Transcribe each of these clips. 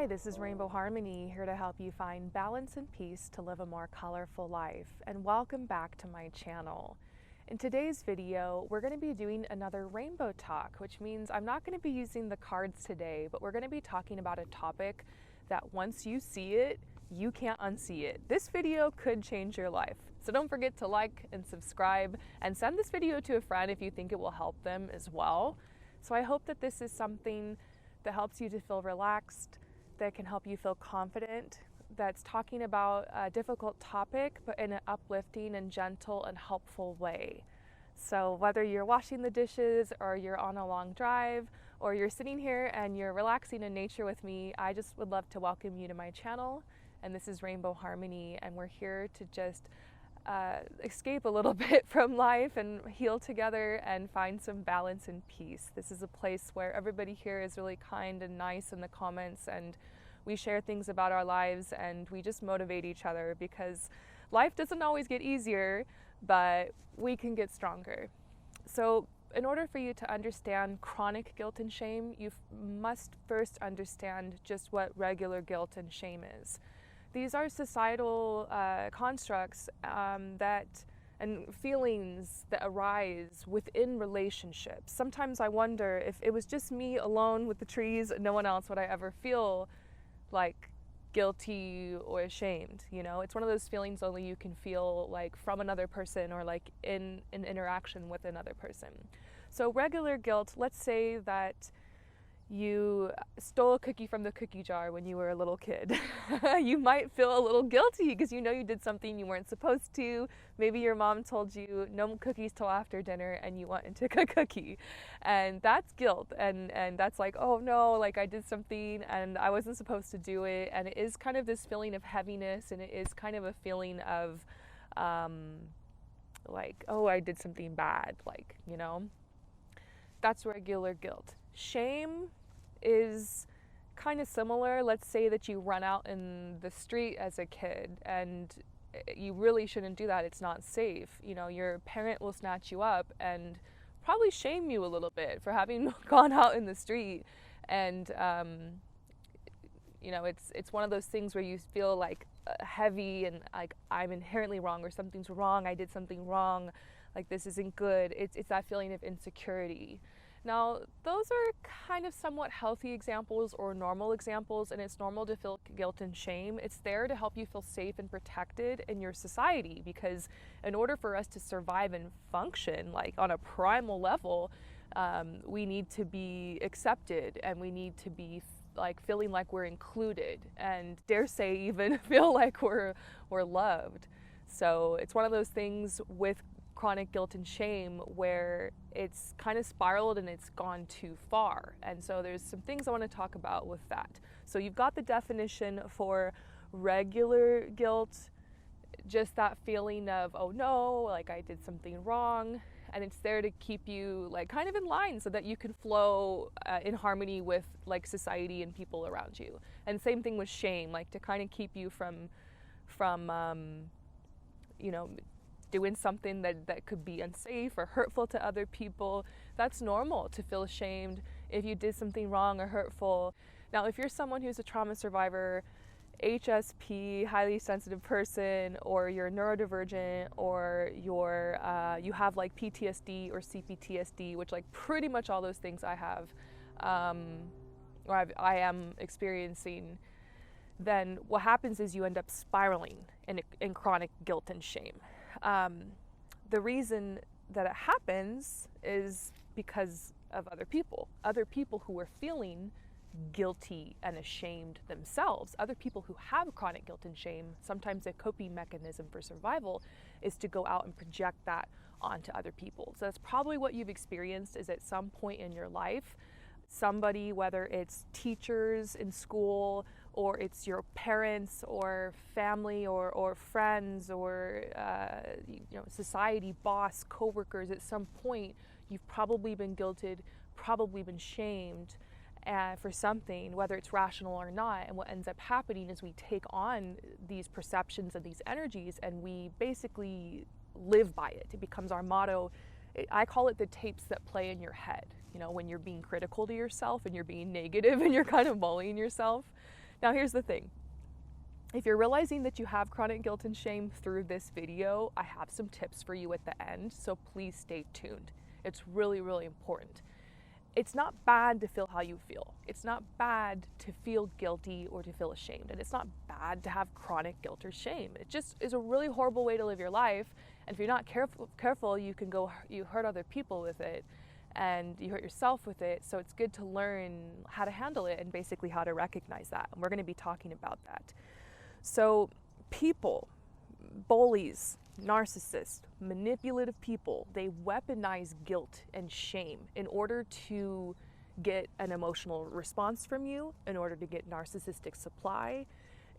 Hi, this is Rainbow Harmony, here to help you find balance and peace to live a more colorful life, and welcome back to my channel. In today's video, we're going to be doing another rainbow talk, which means I'm not going to be using the cards today, but we're going to be talking about a topic that once you see it, you can't unsee it. This video could change your life. So don't forget to like and subscribe and send this video to a friend if you think it will help them as well. So I hope that this is something that helps you to feel relaxed, that can help you feel confident, that's talking about a difficult topic, but in an uplifting and gentle and helpful way. So whether you're washing the dishes or you're on a long drive or you're sitting here and you're relaxing in nature with me, I just would love to welcome you to my channel. And this is Rainbow Harmony, and we're here to just escape a little bit from life and heal together and find some balance and peace. This is a place where everybody here is really kind and nice in the comments, and we share things about our lives and we just motivate each other, because life doesn't always get easier, but we can get stronger. So in order for you to understand chronic guilt and shame, you must first understand just what regular guilt and shame is. These are societal constructs and feelings that arise within relationships. Sometimes I wonder if it was just me alone with the trees and no one else, would I ever feel like guilty or ashamed? You know, it's one of those feelings only you can feel like from another person or like in an interaction with another person. So regular guilt, let's say that you stole a cookie from the cookie jar when you were a little kid. You might feel a little guilty because you know you did something you weren't supposed to. Maybe your mom told you no cookies till after dinner and you went and took a cookie. And that's guilt. And that's like, oh no, like I did something and I wasn't supposed to do it. And it is kind of this feeling of heaviness, and it is kind of a feeling of like, oh, I did something bad, like, you know. That's regular guilt. Shame is kind of similar. Let's say that you run out in the street as a kid and you really shouldn't do that. It's not safe. You know, your parent will snatch you up and probably shame you a little bit for having gone out in the street. And you know, it's one of those things where you feel like heavy and like I'm inherently wrong, or something's wrong, I did something wrong, like this isn't good. It's that feeling of insecurity. Now, those are kind of somewhat healthy examples or normal examples, and it's normal to feel guilt and shame. It's there to help you feel safe and protected in your society, because in order for us to survive and function, like on a primal level, we need to be accepted, and we need to be like feeling like we're included, and dare say even feel like we're loved. So it's one of those things with chronic guilt and shame where it's kind of spiraled and it's gone too far. And so there's some things I want to talk about with that. So you've got the definition for regular guilt, just that feeling of, oh no, like I did something wrong. And it's there to keep you like kind of in line so that you can flow in harmony with like society and people around you. And same thing with shame, like to kind of keep you from you know, doing something that could be unsafe or hurtful to other people. That's normal to feel ashamed if you did something wrong or hurtful. Now, if you're someone who's a trauma survivor, HSP, highly sensitive person, or you're neurodivergent, or you have like PTSD or CPTSD, which like pretty much all those things I have, or I am experiencing, then what happens is you end up spiraling in chronic guilt and shame. The reason that it happens is because of other people who are feeling guilty and ashamed themselves. Other people who have chronic guilt and shame, sometimes a coping mechanism for survival is to go out and project that onto other people. So that's probably what you've experienced, is at some point in your life, somebody, whether it's teachers in school, or it's your parents or family or friends or you know, society, boss, coworkers, at some point you've probably been guilted, probably been shamed for something, whether it's rational or not. And what ends up happening is we take on these perceptions and these energies and we basically live by it. It becomes our motto. I call it the tapes that play in your head. You know, when you're being critical to yourself and you're being negative and you're kind of bullying yourself, Now, here's the thing. If you're realizing that you have chronic guilt and shame through this video, I have some tips for you at the end, so please stay tuned. It's really, really important. It's not bad to feel how you feel. It's not bad to feel guilty or to feel ashamed. And it's not bad to have chronic guilt or shame. It just is a really horrible way to live your life. And if you're not careful, you hurt other people with it, and you hurt yourself with it. So it's good to learn how to handle it and basically how to recognize that. And we're going to be talking about that. So people, bullies, narcissists, manipulative people, they weaponize guilt and shame in order to get an emotional response from you, in order to get narcissistic supply,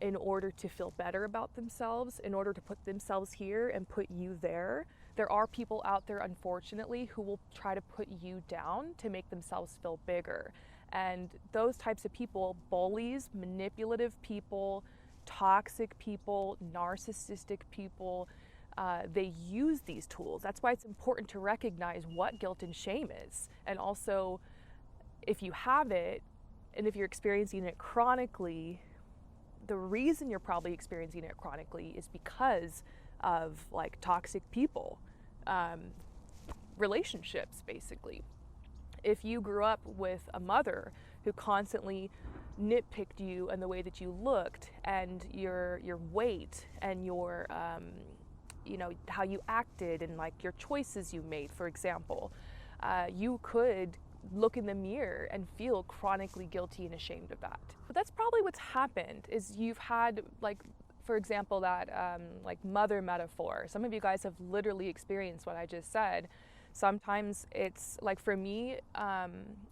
in order to feel better about themselves, in order to put themselves here and put you there. There are people out there, unfortunately, who will try to put you down to make themselves feel bigger. And those types of people, bullies, manipulative people, toxic people, narcissistic people, they use these tools. That's why it's important to recognize what guilt and shame is. And also, if you have it, and if you're experiencing it chronically, the reason you're probably experiencing it chronically is because of like toxic people, relationships, basically. If you grew up with a mother who constantly nitpicked you and the way that you looked and your weight and your how you acted and like your choices you made, for example, you could look in the mirror and feel chronically guilty and ashamed of that. But that's probably what's happened, is you've had, like, for example, that like mother metaphor. Some of you guys have literally experienced what I just said. Sometimes it's like, for me,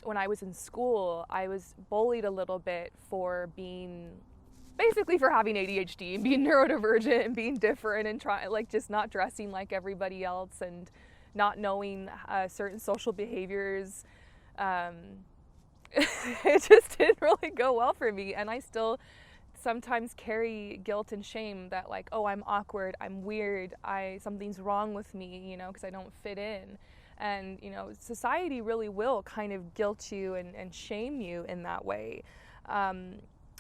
when I was in school, I was bullied a little bit for having ADHD and being neurodivergent and being different and just not dressing like everybody else and not knowing certain social behaviors. It just didn't really go well for me, and I still sometimes carry guilt and shame that, like, oh, I'm awkward, I'm weird, something's wrong with me, because I don't fit in. And society really will kind of guilt you and shame you in that way.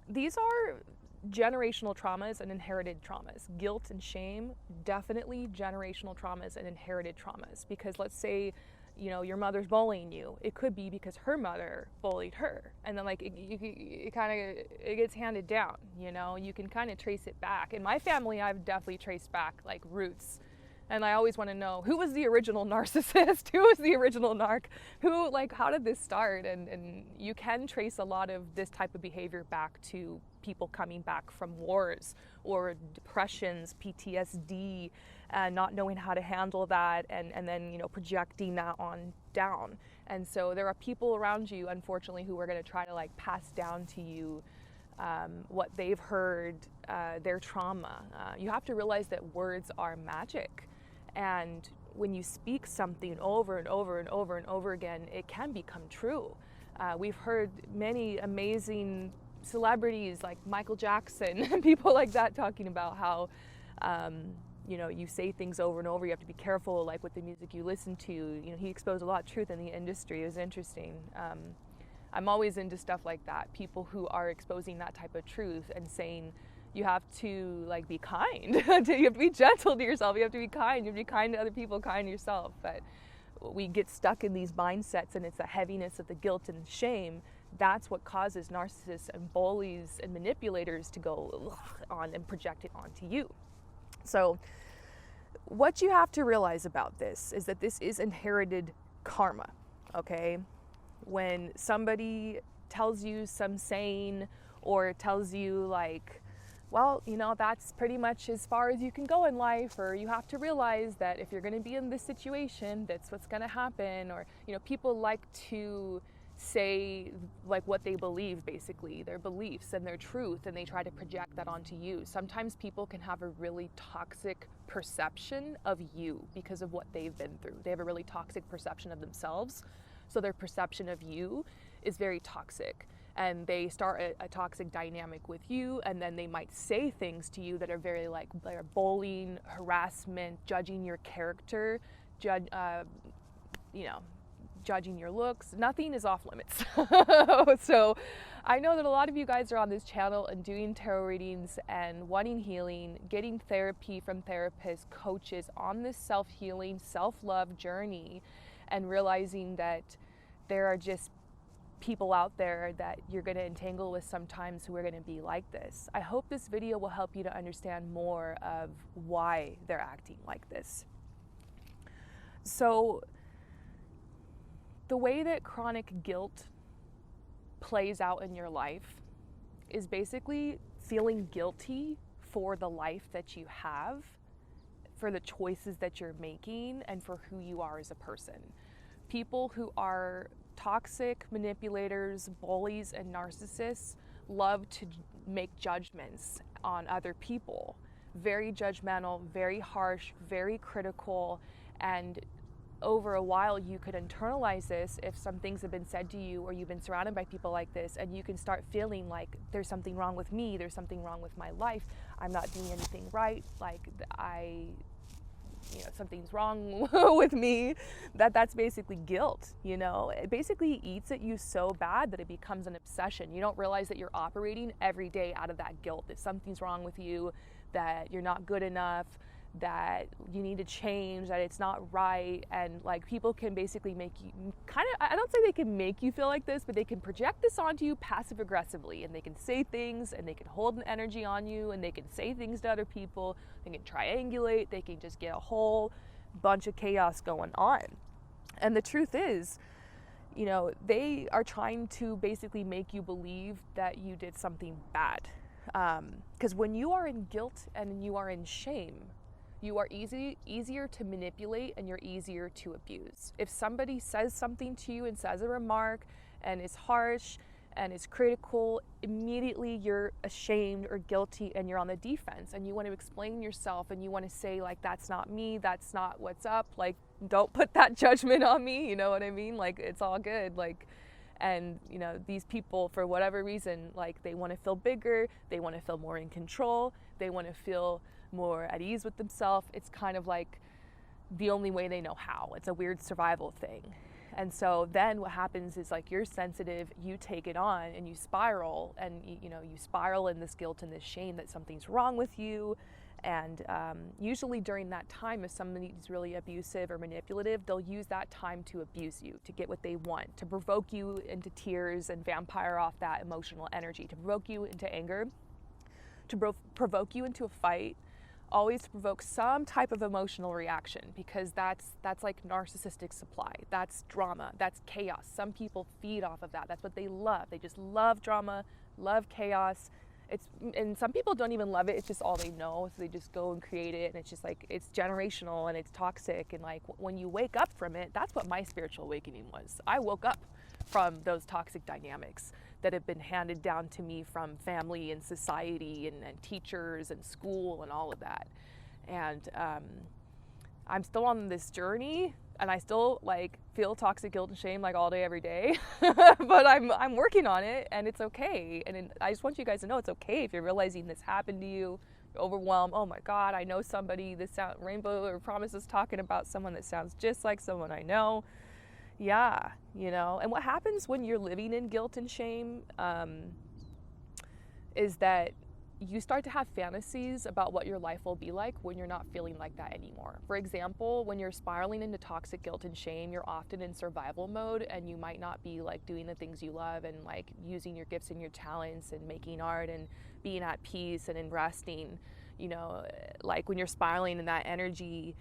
These are generational traumas and inherited traumas. Guilt and shame, definitely generational traumas and inherited traumas. Because let's say your mother's bullying you, it could be because her mother bullied her, and then like it gets handed down. You can kind of trace it back. In my family, I've definitely traced back like roots, and I always want to know, who was the original narcissist, who was the original narc, how did this start? And you can trace a lot of this type of behavior back to people coming back from wars or depressions, PTSD, not knowing how to handle that, and then projecting that on down. And so there are people around you, unfortunately, who are going to try to like pass down to you what they've heard, their trauma. You have to realize that words are magic, and when you speak something over and over and over and over again, it can become true. We've heard many amazing celebrities like Michael Jackson and people like that talking about how you say things over and over. You have to be careful, like with the music you listen to. He exposed a lot of truth in the industry. It was interesting. I'm always into stuff like that. People who are exposing that type of truth and saying you have to like be kind. You have to be gentle to yourself. You have to be kind. You have to be kind to other people, kind to yourself. But we get stuck in these mindsets, and it's the heaviness of the guilt and shame. That's what causes narcissists and bullies and manipulators to go on and project it onto you. So what you have to realize about this is that this is inherited karma, okay? When somebody tells you some saying or tells you like, well, that's pretty much as far as you can go in life, or you have to realize that if you're going to be in this situation, that's what's going to happen. Or, people like to say like what they believe, basically their beliefs and their truth, and they try to project that onto you. Sometimes people can have a really toxic perception of you because of what they've been through. They have a really toxic perception of themselves, so their perception of you is very toxic, and they start a toxic dynamic with you, and then they might say things to you that are very like they're bullying, harassment, judging your character, judging your looks, nothing is off limits. So I know that a lot of you guys are on this channel and doing tarot readings and wanting healing, getting therapy from therapists, coaches on this self-healing, self-love journey, and realizing that there are just people out there that you're going to entangle with sometimes who are going to be like this. I hope this video will help you to understand more of why they're acting like this. So the way that chronic guilt plays out in your life is basically feeling guilty for the life that you have, for the choices that you're making, and for who you are as a person. People who are toxic manipulators, bullies, and narcissists love to make judgments on other people. Very judgmental, very harsh, very critical, and over a while you could internalize this if some things have been said to you or you've been surrounded by people like this, and you can start feeling like there's something wrong with me, there's something wrong with my life, I'm not doing anything right, like something's wrong with me. That's basically guilt. It basically eats at you so bad that it becomes an obsession. You don't realize that you're operating every day out of that guilt, that something's wrong with you, that you're not good enough, that you need to change, that it's not right. And like, people can basically make you I don't say they can make you feel like this, but they can project this onto you passive aggressively, and they can say things, and they can hold an energy on you, and they can say things to other people, they can triangulate, they can just get a whole bunch of chaos going on. And the truth is, they are trying to basically make you believe that you did something bad. Because when you are in guilt and you are in shame, you are easier to manipulate, and you're easier to abuse. If somebody says something to you and says a remark and is harsh and is critical, immediately you're ashamed or guilty, and you're on the defense, and you want to explain yourself, and you want to say, like, that's not me, that's not what's up, like, don't put that judgment on me, you know what I mean? Like, it's all good, like. And these people, for whatever reason, like, they want to feel bigger, they want to feel more in control, they want to feel more at ease with themselves. It's kind of like the only way they know how. It's a weird survival thing. And so then what happens is, like, you're sensitive, you take it on, and you spiral, and you spiral in this guilt and this shame that something's wrong with you. And usually during that time, if somebody's really abusive or manipulative, they'll use that time to abuse you, to get what they want, to provoke you into tears and vampire off that emotional energy, to provoke you into anger, to provoke you into a fight, always to provoke some type of emotional reaction, because that's like narcissistic supply. That's drama, that's chaos. Some people feed off of that. That's what they love. They just love drama, love chaos. And some people don't even love it, it's just all they know, so they just go and create it, and it's just like, it's generational and it's toxic. And like, when you wake up from it, that's what my spiritual awakening was. I woke up from those toxic dynamics that have been handed down to me from family and society and teachers and school and all of that. And I'm still on this journey, and I still like feel toxic guilt and shame like all day, every day. But I'm working on it, and it's okay. And I just want you guys to know it's okay if you're realizing this happened to you, you're overwhelmed. Oh my God, I know somebody. Rainbow or Promise is talking about someone that sounds just like someone I know. Yeah, and what happens when you're living in guilt and shame is that you start to have fantasies about what your life will be like when you're not feeling like that anymore. For example, when you're spiraling into toxic guilt and shame, you're often in survival mode, and you might not be like doing the things you love and like using your gifts and your talents and making art and being at peace and in resting. Like, when you're spiraling in that energy,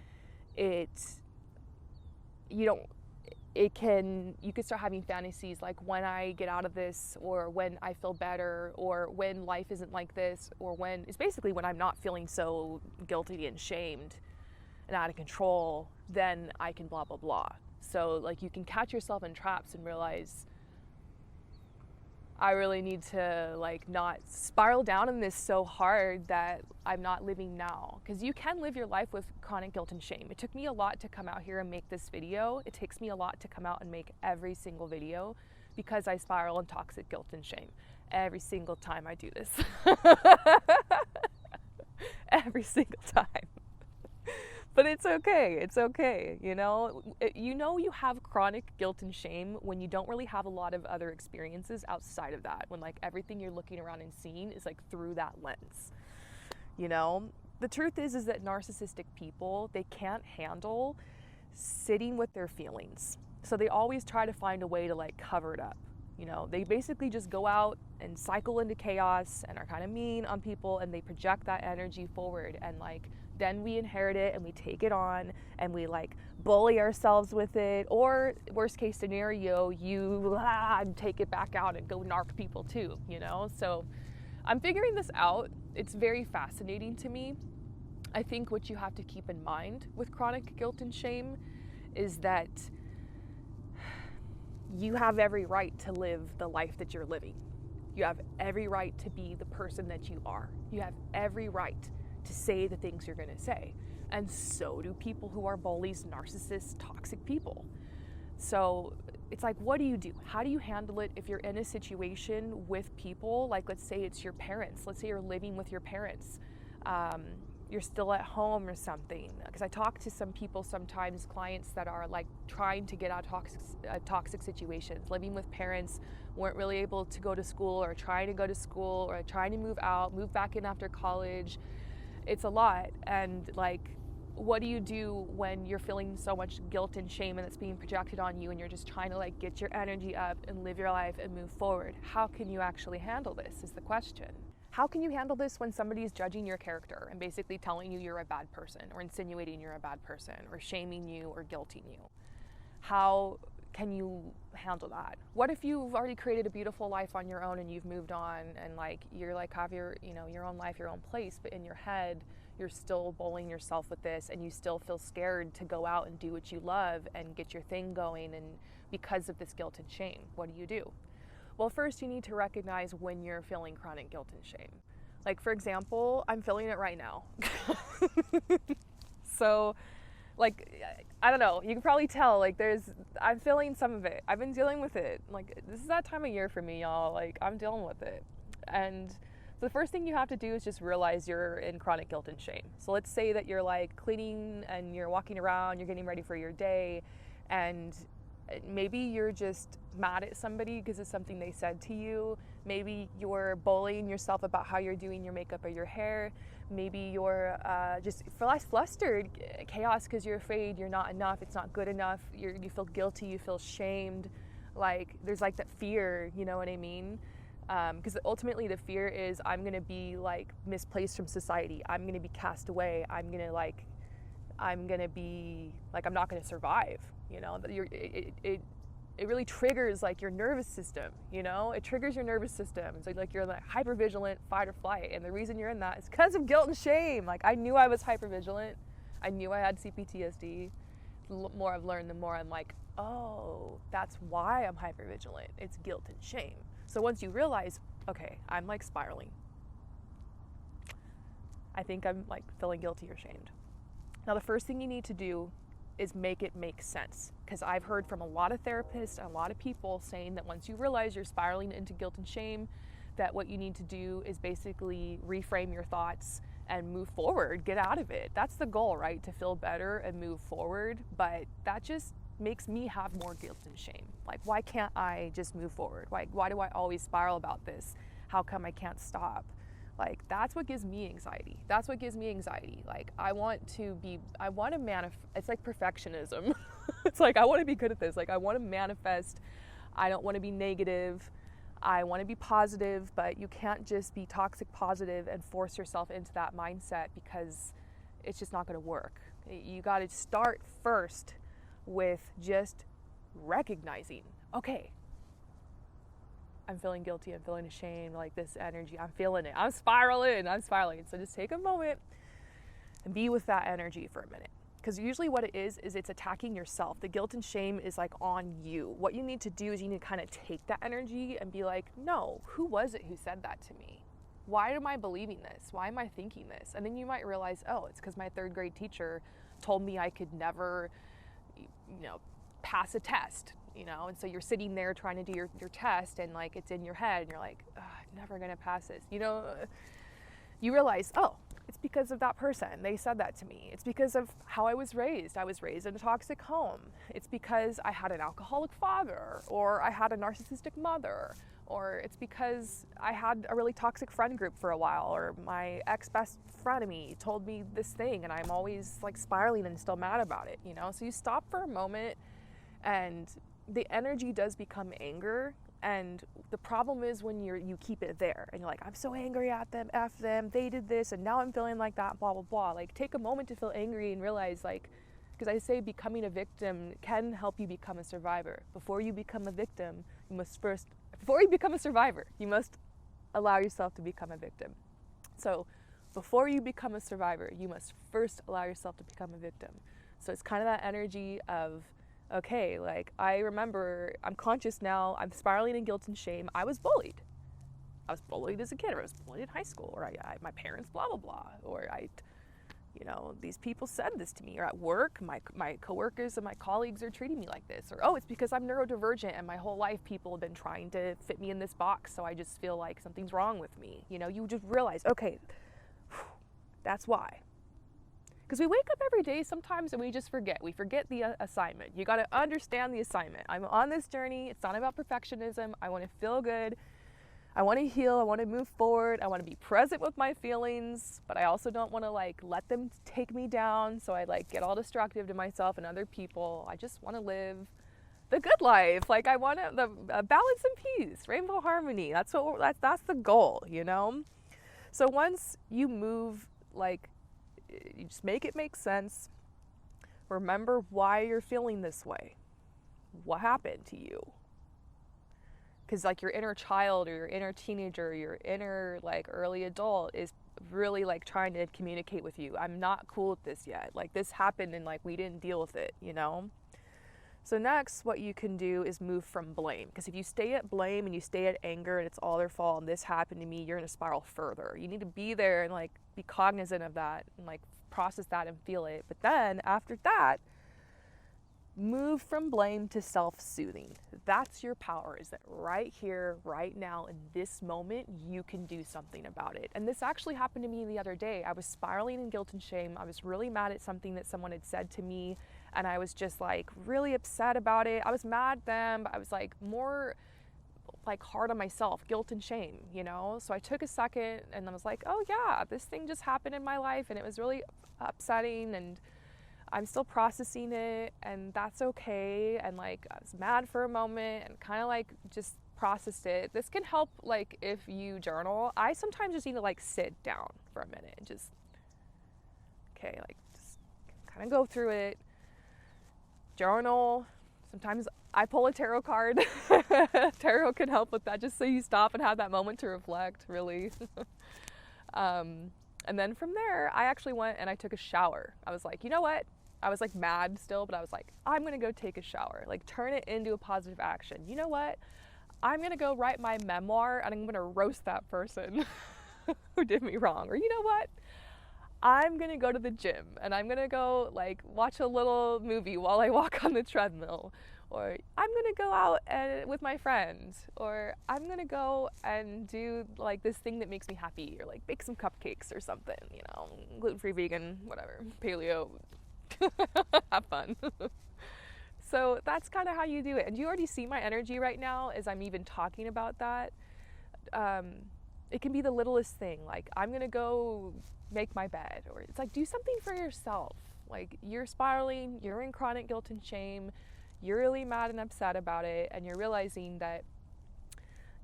you could start having fantasies like, when I get out of this, or when I feel better, or when life isn't like this, or it's basically when I'm not feeling so guilty and shamed and out of control, then I can blah, blah, blah. So like, you can catch yourself in traps and realize, I really need to like not spiral down in this so hard that I'm not living now. Because you can live your life with chronic guilt and shame. It took me a lot to come out here and make this video. It takes me a lot to come out and make every single video, because I spiral in toxic guilt and shame every single time I do this. Every single time. But it's okay. It's okay. You have chronic guilt and shame when you don't really have a lot of other experiences outside of that. When like everything you're looking around and seeing is like through that lens. The truth is that narcissistic people, they can't handle sitting with their feelings. So they always try to find a way to like cover it up. They basically just go out and cycle into chaos and are kind of mean on people, and they project that energy forward, and like then we inherit it and we take it on and we like bully ourselves with it, or worst case scenario, you take it back out and go narc people too. So I'm figuring this out. It's very fascinating to me. I think what you have to keep in mind with chronic guilt and shame is that you have every right to live the life that you're living. You have every right to be the person that you are. You have every right to say the things you're going to say. And so do people who are bullies, narcissists, toxic people. So it's like, what do you do? How do you handle it if you're in a situation with people, like let's say it's your parents. Let's say you're living with your parents. You're still at home or something. Because I talk to some people sometimes, clients that are like trying to get out of toxic situations, living with parents, weren't really able to go to school, or trying to go to school, or trying to move out, move back in after college. It's a lot. And like, what do you do when you're feeling so much guilt and shame and it's being projected on you, and you're just trying to like get your energy up and live your life and move forward? How can you actually handle this is the question. How can you handle this when somebody's judging your character and basically telling you you're a bad person, or insinuating you're a bad person, or shaming you or guilting you? How can you handle that? What if you've already created a beautiful life on your own and you've moved on, and like you're like have your your own life, your own place, but in your head you're still bullying yourself with this, and you still feel scared to go out and do what you love and get your thing going, and because of this guilt and shame, what do? Well, first you need to recognize when you're feeling chronic guilt and shame. Like for example, I'm feeling it right now. So like, I don't know, you can probably tell, like I'm feeling some of it. I've been dealing with it. Like this is that time of year for me, y'all. Like I'm dealing with it. And so the first thing you have to do is just realize you're in chronic guilt and shame. So let's say that you're like cleaning and you're walking around, you're getting ready for your day, and maybe you're just mad at somebody because of something they said to you. Maybe you're bullying yourself about how you're doing your makeup or your hair. Maybe you're just flustered, chaos, because you're afraid you're not enough, it's not good enough, you feel guilty, you feel shamed. Like there's like that fear, you know what I mean? Because ultimately the fear is, I'm gonna be like misplaced from society, I'm gonna be cast away, I'm gonna be like, I'm not gonna survive. It really triggers like your nervous system. It triggers your nervous system. It's like you're like hypervigilant, fight or flight, and the reason you're in that is because of guilt and shame. Like I knew I was hypervigilant, I knew I had CPTSD. The more I've learned, the more I'm like, oh, that's why I'm hypervigilant. It's guilt and shame. So once you realize, okay, I'm like spiraling, I think I'm like feeling guilty or shamed. Now the first thing you need to do is make it make sense. Because I've heard from a lot of therapists and a lot of people saying that once you realize you're spiraling into guilt and shame, that what you need to do is basically reframe your thoughts and move forward, get out of it. That's the goal, right? To feel better and move forward. But that just makes me have more guilt and shame. Like, why can't I just move forward? Why do I always spiral about this? How come I can't stop? Like, that's what gives me anxiety. That's what gives me anxiety. Like, I want to manifest. It's like perfectionism. It's like, I want to be good at this. Like, I want to manifest. I don't want to be negative. I want to be positive, but you can't just be toxic positive and force yourself into that mindset, because it's just not going to work. You got to start first with just recognizing, okay, I'm feeling guilty, I'm feeling ashamed, like this energy, I'm feeling it, I'm spiraling. So just take a moment and be with that energy for a minute. Because usually what it is it's attacking yourself. The guilt and shame is like on you. What you need to do is you need to kind of take that energy and be like, no, who was it who said that to me? Why am I believing this? Why am I thinking this? And then you might realize, oh, it's because my third grade teacher told me I could never, pass a test. And so you're sitting there trying to do your test, and like it's in your head and you're like, I'm never gonna pass this. You realize, oh, it's because of that person. They said that to me. It's because of how I was raised. I was raised in a toxic home. It's because I had an alcoholic father, or I had a narcissistic mother, or it's because I had a really toxic friend group for a while, or my ex-best frenemy told me this thing and I'm always like spiraling and still mad about it, you know? So you stop for a moment and the energy does become anger. And the problem is when you keep it there and you're like, I'm so angry at them, F them, they did this, and now I'm feeling like that, blah, blah, blah. Like, take a moment to feel angry and realize, like, because I say becoming a victim can help you become a survivor. Before you become a victim, before you become a survivor, you must allow yourself to become a victim. So before you become a survivor, you must first allow yourself to become a victim. So it's kind of that energy of, okay, like I remember, I'm conscious now, I'm spiraling in guilt and shame. I was bullied. I was bullied as a kid, or I was bullied in high school, or my parents blah, blah, blah, or these people said this to me, or at work, my coworkers and my colleagues are treating me like this, or, oh, it's because I'm neurodivergent and my whole life people have been trying to fit me in this box, so I just feel like something's wrong with me. You just realize, okay, that's why. Because we wake up every day sometimes and we just forget. We forget the assignment. You got to understand the assignment. I'm on this journey. It's not about perfectionism. I want to feel good. I want to heal. I want to move forward. I want to be present with my feelings, but I also don't want to like let them take me down. So I like get all destructive to myself and other people. I just want to live the good life. Like I want the balance and peace, rainbow harmony. That's the goal, you know? So once you move, like, you just make it make sense. Remember why you're feeling this way. What happened to you? Because like your inner child or your inner teenager, your inner like early adult is really like trying to communicate with you. I'm not cool with this yet. Like this happened and like we didn't deal with it, you know? So next, what you can do is move from blame. Because if you stay at blame and you stay at anger and it's all their fault and this happened to me, you're going to spiral further. You need to be there and like be cognizant of that and like process that and feel it. But then after that, move from blame to self-soothing. That's your power, is that right here, right now, in this moment, you can do something about it. And this actually happened to me the other day. I was spiraling in guilt and shame. I was really mad at something that someone had said to me, and I was just like really upset about it. I was mad at them, but I was like more like hard on myself, guilt and shame, you know? So I took a second and I was like, oh yeah, this thing just happened in my life and it was really upsetting and I'm still processing it and that's okay. And like I was mad for a moment and kind of like just processed it. This can help like if you journal. I sometimes just need to like sit down for a minute and just, okay, like just kind of go through it. Journal. Sometimes I pull a tarot card. Tarot can help with that, just so you stop and have that moment to reflect, really. And then from there, I actually went and I took a shower. I was like, you know what? I was like mad still, but I was like, I'm gonna go take a shower. Like turn it into a positive action. You know what? I'm gonna go write my memoir and I'm gonna roast that person who did me wrong. Or you know what? I'm gonna go to the gym and I'm gonna go like watch a little movie while I walk on the treadmill, or I'm gonna go out with my friends, or I'm gonna go and do like this thing that makes me happy, or like bake some cupcakes or something, you know, gluten-free, vegan, whatever, paleo, have fun. So that's kind of how you do it. And you already see my energy right now as I'm even talking about that. It can be the littlest thing, like I'm gonna go make my bed, or it's like do something for yourself. Like you're spiraling, you're in chronic guilt and shame, you're really mad and upset about it, and you're realizing that,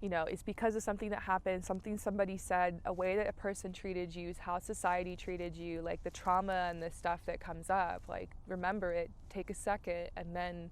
you know, it's because of something that happened, something somebody said, a way that a person treated you, how society treated you, like the trauma and the stuff that comes up. Like remember it, take a second, and then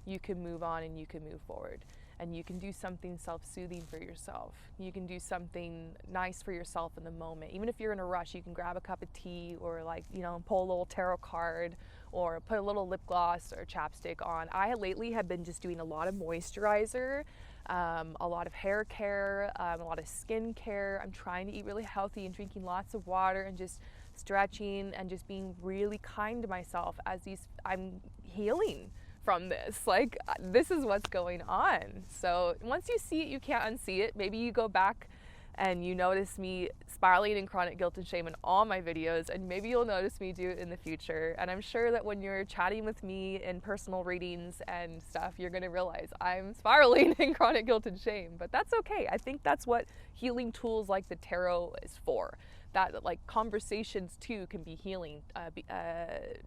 you can move on and you can move forward. And you can do something self-soothing for yourself. You can do something nice for yourself in the moment. Even if you're in a rush, you can grab a cup of tea, or like, you know, pull a little tarot card, or put a little lip gloss or chapstick on. I lately have been just doing a lot of moisturizer, a lot of hair care, a lot of skin care. I'm trying to eat really healthy and drinking lots of water and just stretching and just being really kind to myself as I'm healing from this. Like this is what's going on. So once you see it, you can't unsee it. Maybe you go back and you notice me spiraling in chronic guilt and shame in all my videos, and maybe you'll notice me do it in the future. And I'm sure that when you're chatting with me in personal readings and stuff, you're going to realize I'm spiraling in chronic guilt and shame. But that's okay. I think that's what healing tools like the tarot is for. That, like, conversations too can be healing.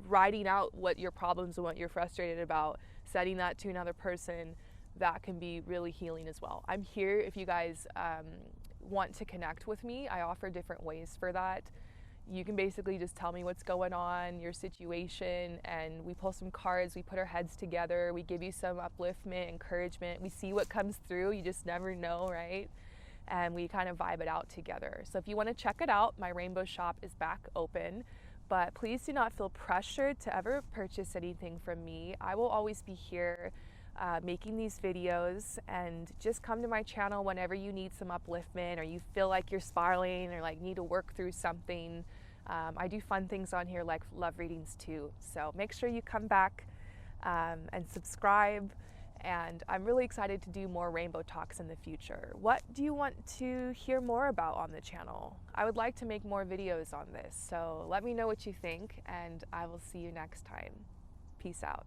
Writing out what your problems and what you're frustrated about, setting that to another person, that can be really healing as well. I'm here if you guys want to connect with me. I offer different ways for that. You can basically just tell me what's going on, your situation, and we pull some cards, we put our heads together, we give you some upliftment, encouragement, we see what comes through. You just never know, right? And we kind of vibe it out together. So if you want to check it out, my rainbow shop is back open, but please do not feel pressured to ever purchase anything from me. I will always be here making these videos, and just come to my channel whenever you need some upliftment or you feel like you're spiraling or like need to work through something. I do fun things on here like love readings too. So make sure you come back and subscribe. And I'm really excited to do more rainbow talks in the future. What do you want to hear more about on the channel? I would like to make more videos on this, so let me know what you think, and I will see you next time. Peace out.